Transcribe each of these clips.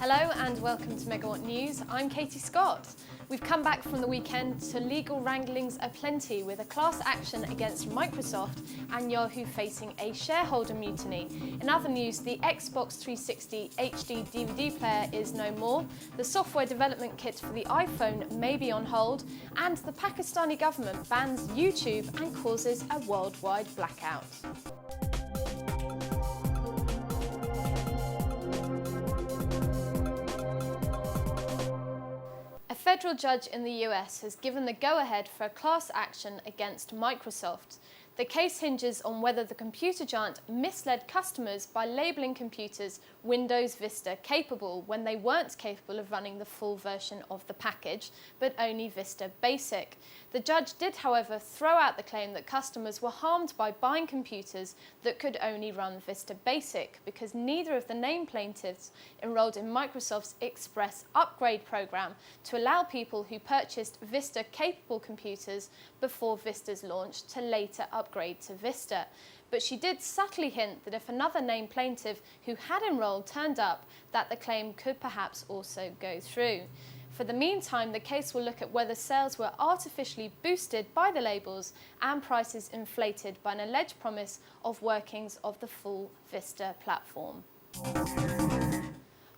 Hello and welcome to Megawatt News. I'm Katie Scott. We've come back from the weekend to legal wranglings aplenty with a class action against Microsoft and Yahoo facing a shareholder mutiny. In other news, the Xbox 360 HD DVD player is no more, the software development kit for the iPhone may be on hold, and the Pakistani government bans YouTube and causes a worldwide blackout. A federal judge in the US has given the go-ahead for a class action against Microsoft. The case hinges on whether the computer giant misled customers by labelling computers Windows Vista Capable when they weren't capable of running the full version of the package, but only Vista Basic. The judge did, however, throw out the claim that customers were harmed by buying computers that could only run Vista Basic because neither of the named plaintiffs enrolled in Microsoft's Express upgrade program to allow people who purchased Vista Capable computers before Vista's launch to later upgrade to Vista. But she did subtly hint that if another named plaintiff who had enrolled turned up, that the claim could perhaps also go through. For the meantime, the case will look at whether sales were artificially boosted by the labels and prices inflated by an alleged promise of workings of the full Vista platform.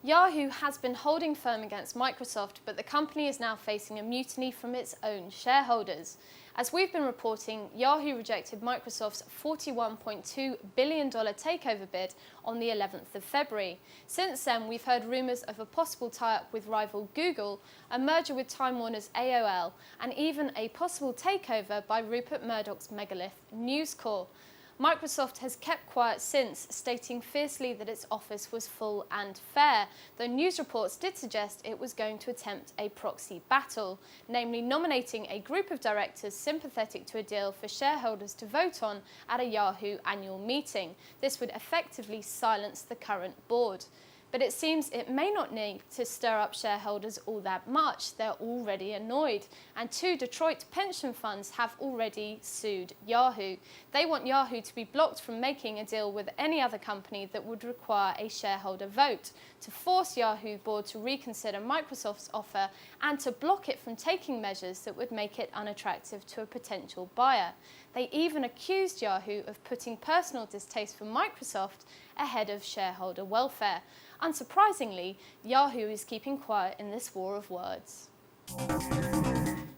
Yahoo has been holding firm against Microsoft, but the company is now facing a mutiny from its own shareholders. As we've been reporting, Yahoo rejected Microsoft's $41.2 billion takeover bid on the 11th of February. Since then, we've heard rumours of a possible tie-up with rival Google, a merger with Time Warner's AOL, and even a possible takeover by Rupert Murdoch's megalith News Corp. Microsoft has kept quiet since, stating fiercely that its office was full and fair, though news reports did suggest it was going to attempt a proxy battle, namely nominating a group of directors sympathetic to a deal for shareholders to vote on at a Yahoo annual meeting. This would effectively silence the current board. But it seems it may not need to stir up shareholders all that much. They're already annoyed. And two Detroit pension funds have already sued Yahoo. They want Yahoo to be blocked from making a deal with any other company that would require a shareholder vote, to force Yahoo board to reconsider Microsoft's offer, and to block it from taking measures that would make it unattractive to a potential buyer. They even accused Yahoo of putting personal distaste for Microsoft ahead of shareholder welfare. Unsurprisingly, Yahoo is keeping quiet in this war of words.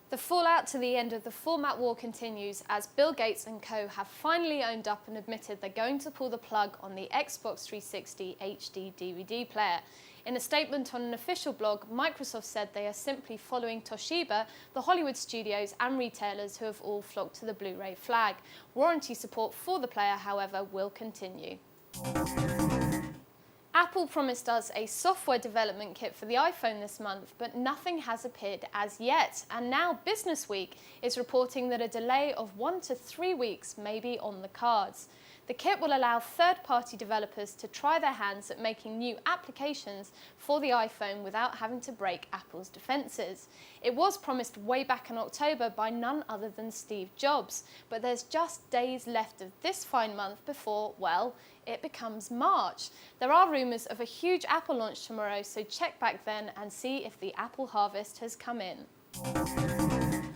The fallout to the end of the format war continues as Bill Gates and co have finally owned up and admitted they're going to pull the plug on the Xbox 360 HD DVD player. In a statement on an official blog, Microsoft said they are simply following Toshiba, the Hollywood studios and retailers who have all flocked to the Blu-ray flag. Warranty support for the player, however, will continue. Apple promised us a software development kit for the iPhone this month, but nothing has appeared as yet. And now Business Week is reporting that a delay of 1 to 3 weeks may be on the cards. The kit will allow third-party developers to try their hands at making new applications for the iPhone without having to break Apple's defences. It was promised way back in October by none other than Steve Jobs, but there's just days left of this fine month before, well, it becomes March. There are rumours of a huge Apple launch tomorrow, so check back then and see if the Apple harvest has come in.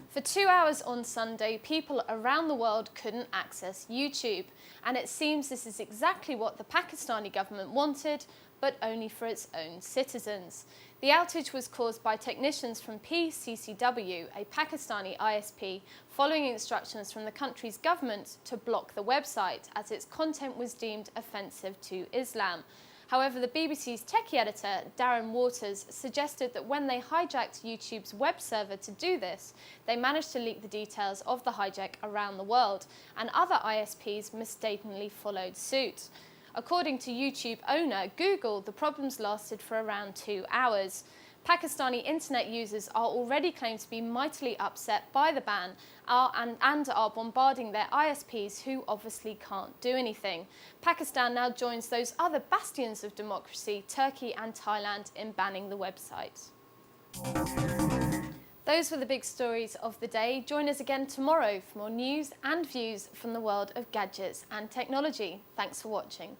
For 2 hours on Sunday, people around the world couldn't access YouTube, and it seems this is exactly what the Pakistani government wanted, but only for its own citizens. The outage was caused by technicians from PCCW, a Pakistani ISP, following instructions from the country's government to block the website, as its content was deemed offensive to Islam. However, the BBC's techie editor, Darren Waters, suggested that when they hijacked YouTube's web server to do this, they managed to leak the details of the hijack around the world, and other ISPs mistakenly followed suit. According to YouTube owner Google, the problems lasted for around 2 hours. Pakistani internet users are already claimed to be mightily upset by the ban and are bombarding their ISPs who obviously can't do anything. Pakistan now joins those other bastions of democracy, Turkey and Thailand, in banning the website. Those were the big stories of the day. Join us again tomorrow for more news and views from the world of gadgets and technology. Thanks for watching.